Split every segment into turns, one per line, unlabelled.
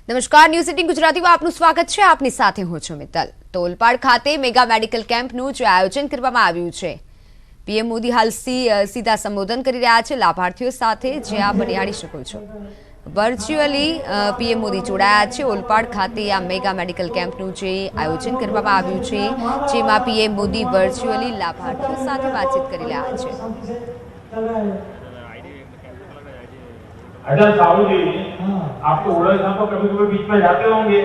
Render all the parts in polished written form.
નમસ્કાર, ન્યૂઝ 18 ગુજરાતીમાં આપનું સ્વાગત છે. આપની સાથે હું છું મિત્તલ. તો ઓલપાડ ખાતે મેગા મેડિકલ કેમ્પનું જે આયોજન કરવામાં આવ્યું છે, પીએમ મોદી હાલ સીધા સંબોધન કરી રહ્યા છે લાભાર્થીઓ સાથે, જે આપ નિહાળી શકો છો. વર્ચ્યુઅલી પીએમ મોદી જોડાયા છે. ઓલપાડ ખાતે આ મેગા મેડિકલ કેમ્પનું જે આયોજન કરવામાં આવ્યું છે, જેમાં પીએમ મોદી વર્ચ્યુઅલી લાભાર્થીઓ સાથે વાતચીત કરી રહ્યા છે.
अच्छा साहू जी, आप तो उड़न तो कभी कभी बीच में जाते होंगे,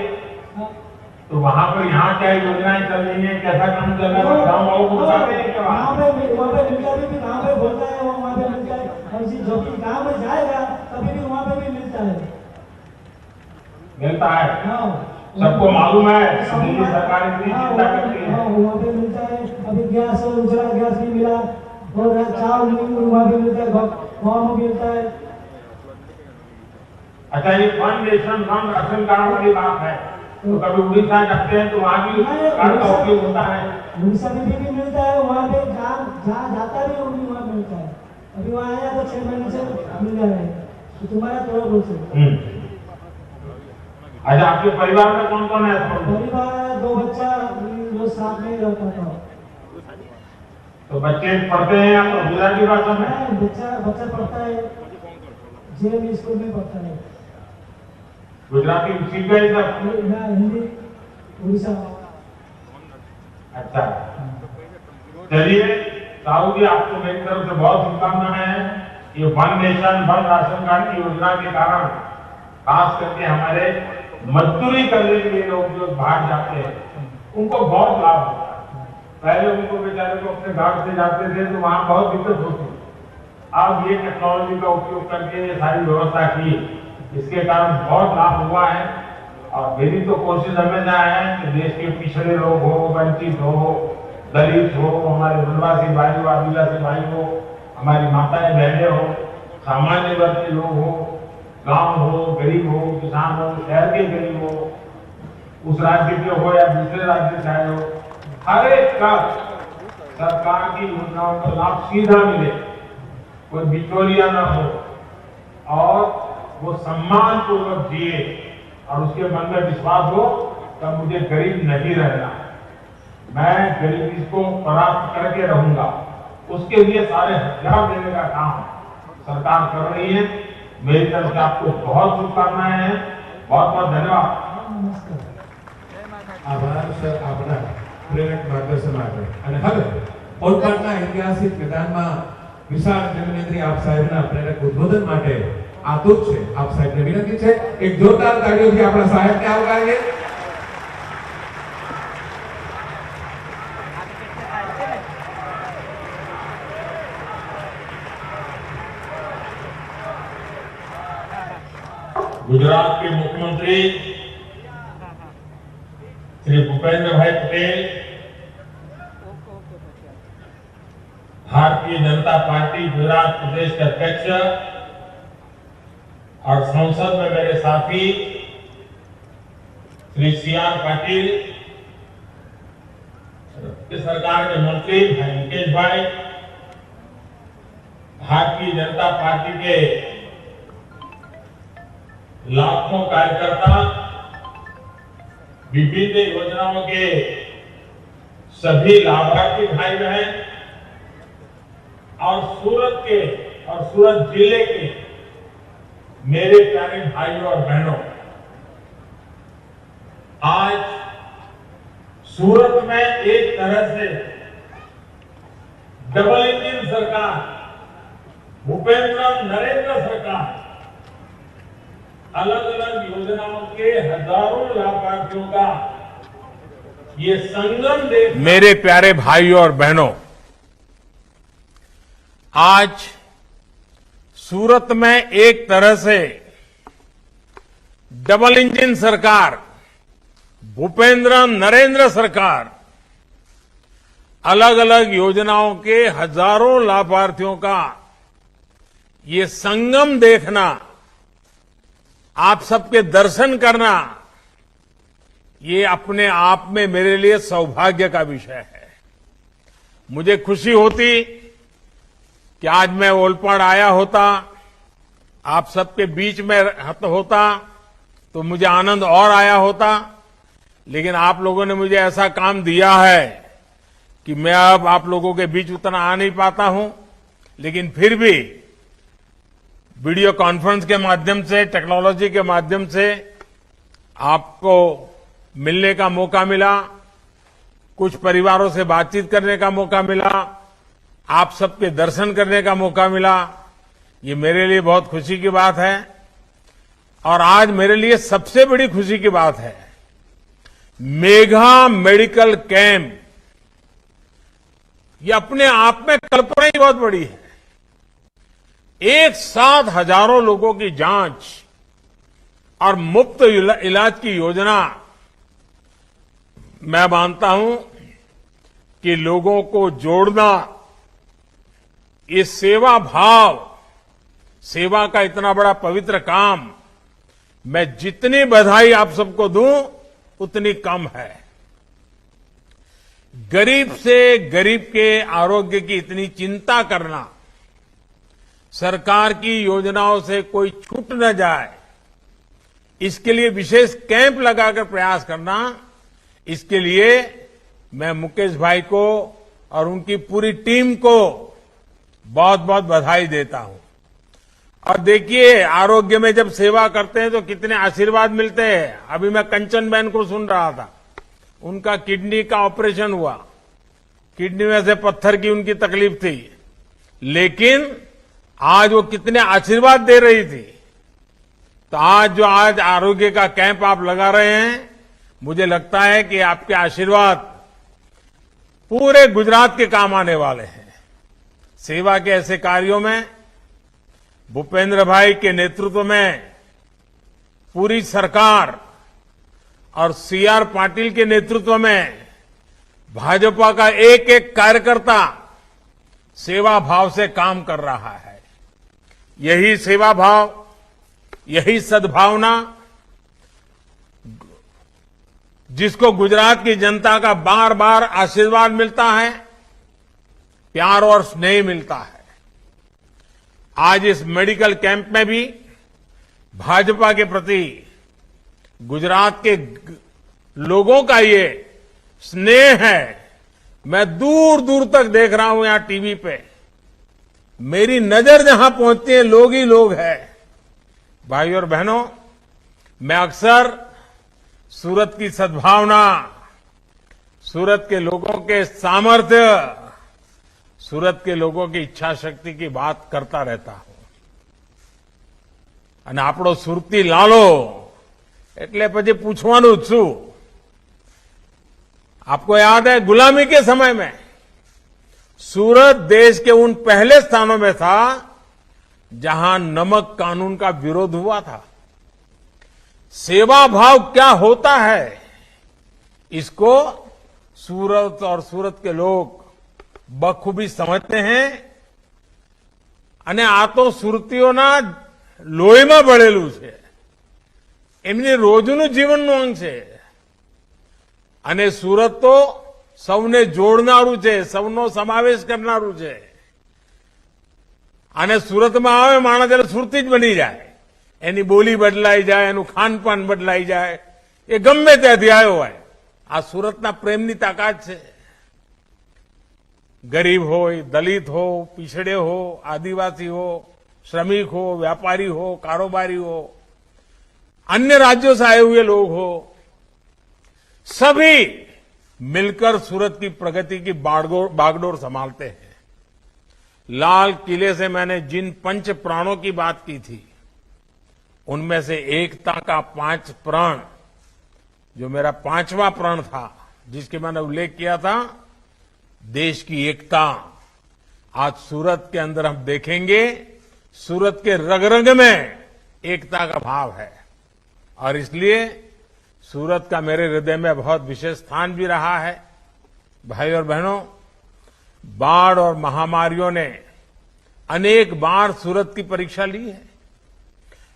तो वहाँ पर यहाँ क्या योजनाएं चल रही हैं, कैसा काम चल रहा है, गाँव वालों को बताते हैं क्या?
वहाँ पे मिलता भी वहाँ पे बोलता है, वहाँ पे मिलता है, जो भी गाँव में जाएगा कभी भी वहाँ पे भी मिलता है
सबको मालूम है दिल्ली सरकार इतनी चिंता करती है।
वहाँ पे मिलता है, अभी गैस उजला गैस भी मिला और चावल वहाँ पे मिलता है, वहाँ में मिलता है।
अच्छा, ये one nation one ration card वाली बात है, तो कभी उड़ीसा जाते हैं तो वहाँ भी कार्ड का उपयोग होता है।
उड़ीसा में भी मिलता है, वहाँ पे जहाँ जाता भी वहाँ मिलता है। अभी वहाँ आया तो 6 महीने से मिल रहा है, तो तुम्हारा थोड़ा बहुत है।
अच्छा, आपके परिवार में कौन कौन है?
परिवार 2 बच्चा जो साथ में रहता था।
तो बच्चे पढ़ते हैं या तो गुजराती भाषा में?
बच्चा पढ़ता है, जेएम स्कूल में पढ़ता है।
गुजराती सीख गए सब?
हिंदी उड़ीसा।
अच्छा, चलिए साहू जी, आपको मेरी तरफ से बहुत शुभकामनाएं हैं। ये one nation one ration card की योजना के कारण खास करके हमारे मजदूरी करने के लिए लोग जो बाहर जाते हैं उनको बहुत लाभ होता है। पहले उनको बेचारे को अपने घर से जाते थे तो वहाँ बहुत दिक्कत होती थी। अब ये टेक्नोलॉजी का उपयोग करके ये सारी व्यवस्था की, इसके कारण बहुत लाभ हुआ है। और मेरी तो कोशिश हमेशा है कि देश के पिछड़े लोग हो, वंचित हो, दलित हो, हमारे वनवासी भाई हो, आदिवासी भाई हो, हमारी माताएं बहनें हो, सामान्य वर्ग के लोग हो, गांव हो, गरीब हो, किसान हो, शहर के गरीब हो, उस राज्य के हो या दूसरे राज्य से आए हो, हर एक का सरकार की योजनाओं का लाभ सीधा मिले, कोई बिचौलिया न हो और वो सम्मान पूर्वक जिए और उसके मन में विश्वास हो कि मुझे गरीब नहीं रहना, मैं गरीबी को परास्त करके रहूंगा। उसके लिए सारे हथियार देने का काम सरकार कर रही है। मेरी तरफ से आपको बहुत शुभकामनाएं हैं, बहुत बहुत धन्यवाद।
આભાર સર, આપના પ્રેરક માર્ગદર્શન માટે. અને હવે ઓલપાડના ઐતિહાસિક મેદાનમાં વિશાળ જનમેદની આપ સાહેબના પ્રેરક ઉદ્બોધન માટે આતુર છે. આપ સાહેબને વિનંતી છે એક જોરદાર તાળીઓથી આપણા સાહેબને આવકારીએ.
गुजरात के मुख्यमंत्री श्री भूपेंद्र भाई पटेल, भारतीय जनता पार्टी गुजरात प्रदेश के अध्यक्ष और संसद में मेरे साथी श्री सीआर पाटिल, सरकार के मंत्री भाई मुकेश भाई, भारतीय जनता पार्टी के लाखों कार्यकर्ता, विभिन्न योजनाओं के सभी लाभार्थी भाई बहन और सूरत जिले के मेरे प्यारे भाइयों और बहनों, आज सूरत में एक तरह से डबल इंजन सरकार, भूपेंद्र नरेंद्र सरकार, अलग अलग योजनाओं के हजारों लाभार्थियों का ये संगम देख। मेरे प्यारे भाइयों और बहनों, आज सूरत में एक तरह से डबल इंजन सरकार, भूपेंद्र नरेंद्र सरकार, अलग अलग योजनाओं के हजारों लाभार्थियों का ये संगम देखना, आप सबके दर्शन करना, ये अपने आप में मेरे लिए सौभाग्य का विषय है। मुझे खुशी होती कि आज मैं ओलपाड़ आया होता, आप सबके बीच में होता, तो मुझे आनंद और आया होता, लेकिन आप लोगों ने मुझे ऐसा काम दिया है कि मैं अब आप लोगों के बीच उतना आ नहीं पाता हूं, लेकिन फिर भी वीडियो कॉन्फ्रेंस के माध्यम से, टेक्नोलॉजी के माध्यम से आपको मिलने का मौका मिला, कुछ परिवारों से बातचीत करने का मौका मिला, आप सबके दर्शन करने का मौका मिला। ये मेरे लिए बहुत खुशी की बात है। और आज मेरे लिए सबसे बड़ी खुशी की बात है, मेगा मेडिकल कैंप, ये अपने आप में कल्पना ही बहुत बड़ी है। एक साथ हजारों लोगों की जांच और मुफ्त इलाज की योजना, मैं मानता हूं कि लोगों को जोड़ना, ये सेवा भाव, सेवा का इतना बड़ा पवित्र काम, मैं जितनी बधाई आप सबको दूं उतनी कम है। गरीब से गरीब के आरोग्य की इतनी चिंता करना, सरकार की योजनाओं से कोई छूट न जाए, इसके लिए विशेष कैंप लगाकर प्रयास करना, इसके लिए मैं मुकेश भाई को और उनकी पूरी टीम को बहुत बहुत बधाई देता हूं। और देखिए, आरोग्य में जब सेवा करते हैं तो कितने आशीर्वाद मिलते हैं। अभी मैं कंचन बहन को सुन रहा था, उनका किडनी का ऑपरेशन हुआ, किडनी में से पत्थर की उनकी तकलीफ थी, लेकिन आज वो कितने आशीर्वाद दे रही थी। तो आज आरोग्य का कैंप आप लगा रहे हैं, मुझे लगता है कि आपके आशीर्वाद पूरे गुजरात के काम आने वाले हैं। सेवा के ऐसे कार्यों में भूपेंद्र भाई के नेतृत्व में पूरी सरकार और सीआर पाटिल के नेतृत्व में भाजपा का एक एक कार्यकर्ता सेवा भाव से काम कर रहा है। यही सेवा भाव, यही सद्भावना जिसको गुजरात की जनता का बार बार आशीर्वाद मिलता है, प्यार और स्नेह मिलता है। आज इस मेडिकल कैंप में भी भाजपा के प्रति गुजरात के लोगों का ये स्नेह है। मैं दूर दूर तक देख रहा हूं यहां टीवी पे, मेरी नजर जहां पहुंचती है लोग ही लोग हैं। भाई और बहनों, मैं अक्सर सूरत की सद्भावना, सूरत के लोगों के सामर्थ्य, सूरत के लोगों की इच्छा शक्ति की बात करता रहता हूं। અને આપણો સુરતી લાલો એટલે પછી પૂછવાનું જ છું। आपको याद है, गुलामी के समय में सूरत देश के उन पहले स्थानों में था जहां नमक कानून का विरोध हुआ था। सेवा भाव क्या होता है, इसको सूरत और सूरत के लोग बखूबी समझते हैं। અને આ તો સુરતીઓના લોહીમાં ભળેલું છે, એમની રોજનું જીવનનું અંગ છે। અને સુરત તો સૌને જોડનારું છે, સૌનો સમાવેશ કરનારું છે। અને સુરતમાં આવે માણસ એટલે સુરતી જ બની જાય, એની બોલી બદલાઈ જાય, એનું ખાનપાન બદલાઈ જાય, એ ગમે ત્યાંથી આવ્યો હોય। આ સુરતના પ્રેમની તાકાત છે। गरीब हो, दलित हो, पिछड़े हो, आदिवासी हो, श्रमिक हो, व्यापारी हो, कारोबारी हो, अन्य राज्यों से आए हुए लोग हो, सभी मिलकर सूरत की प्रगति की बागडोर संभालते हैं। लाल किले से मैंने जिन पंच प्राणों की बात की थी, उनमें से एकता का 5 प्राण, जो मेरा 5वां प्राण था, जिसके मैंने उल्लेख किया था, देश की एकता, आज सूरत के अंदर हम देखेंगे, सूरत के रग रग में एकता का भाव है। और इसलिए सूरत का मेरे हृदय में बहुत विशेष स्थान भी रहा है। भाई और बहनों, बाढ़ और महामारियों ने अनेक बार सूरत की परीक्षा ली है,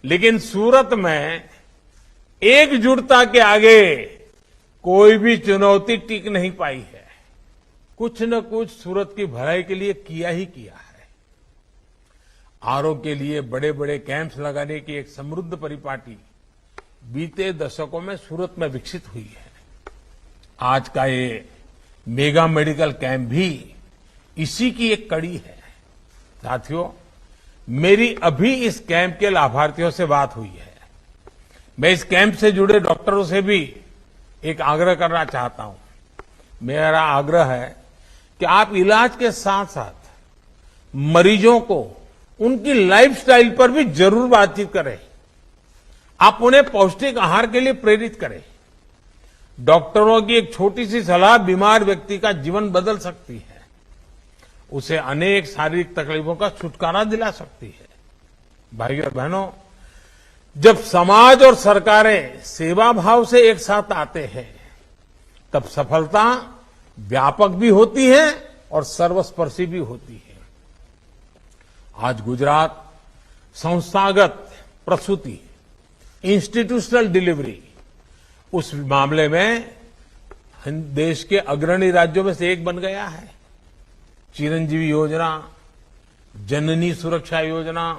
लेकिन सूरत में एकजुटता के आगे कोई भी चुनौती टिक नहीं पाई है। कुछ न कुछ सूरत की भलाई के लिए किया ही किया है। आरोग्य के लिए बड़े बड़े कैंप्स लगाने की एक समृद्ध परिपाटी बीते दशकों में सूरत में विकसित हुई है। आज का ये मेगा मेडिकल कैंप भी इसी की एक कड़ी है। साथियों, मेरी अभी इस कैंप के लाभार्थियों से बात हुई है। मैं इस कैंप से जुड़े डॉक्टरों से भी एक आग्रह करना चाहता हूं। मेरा आग्रह है कि आप इलाज के साथ साथ मरीजों को उनकी लाइफस्टाइल पर भी जरूर बातचीत करें। आप उन्हें पौष्टिक आहार के लिए प्रेरित करें। डॉक्टरों की एक छोटी सी सलाह बीमार व्यक्ति का जीवन बदल सकती है, उसे अनेक शारीरिक तकलीफों का छुटकारा दिला सकती है। भाइयों और बहनों, जब समाज और सरकारें सेवा भाव से एक साथ आते हैं, तब सफलता व्यापक भी होती है और सर्वस्पर्शी भी होती है। आज गुजरात संस्थागत प्रसूति, इंस्टीट्यूशनल डिलीवरी, उस मामले में देश के अग्रणी राज्यों में से एक बन गया है। चिरंजीवी योजना, जननी सुरक्षा योजना,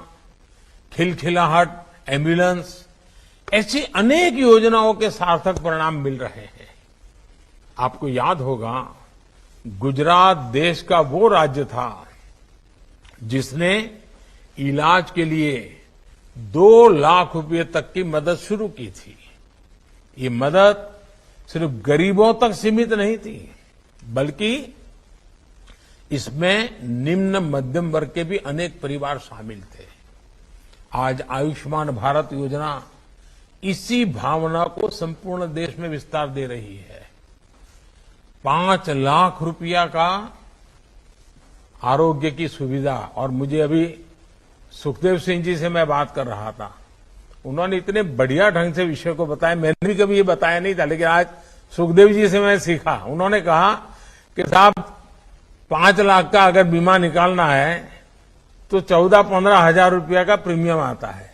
खिलखिलाहट एम्बुलेंस, ऐसी अनेक योजनाओं के सार्थक परिणाम मिल रहे हैं। आपको याद होगा, गुजरात देश का वो राज्य था जिसने इलाज के लिए 2 लाख रुपए तक की मदद शुरू की थी। ये मदद सिर्फ गरीबों तक सीमित नहीं थी, बल्कि इसमें निम्न मध्यम वर्ग के भी अनेक परिवार शामिल थे। आज आयुष्मान भारत योजना इसी भावना को संपूर्ण देश में विस्तार दे रही है। 5 लाख रुपया का आरोग्य की सुविधा, और मुझे अभी सुखदेव सिंह जी से मैं बात कर रहा था, उन्होंने इतने बढ़िया ढंग से विषय को बताया। मैंने भी कभी ये बताया नहीं था, लेकिन आज सुखदेव जी से मैं सीखा। उन्होंने कहा कि साहब 5 लाख का अगर बीमा निकालना है तो 14-15 हजार रुपया का प्रीमियम आता है।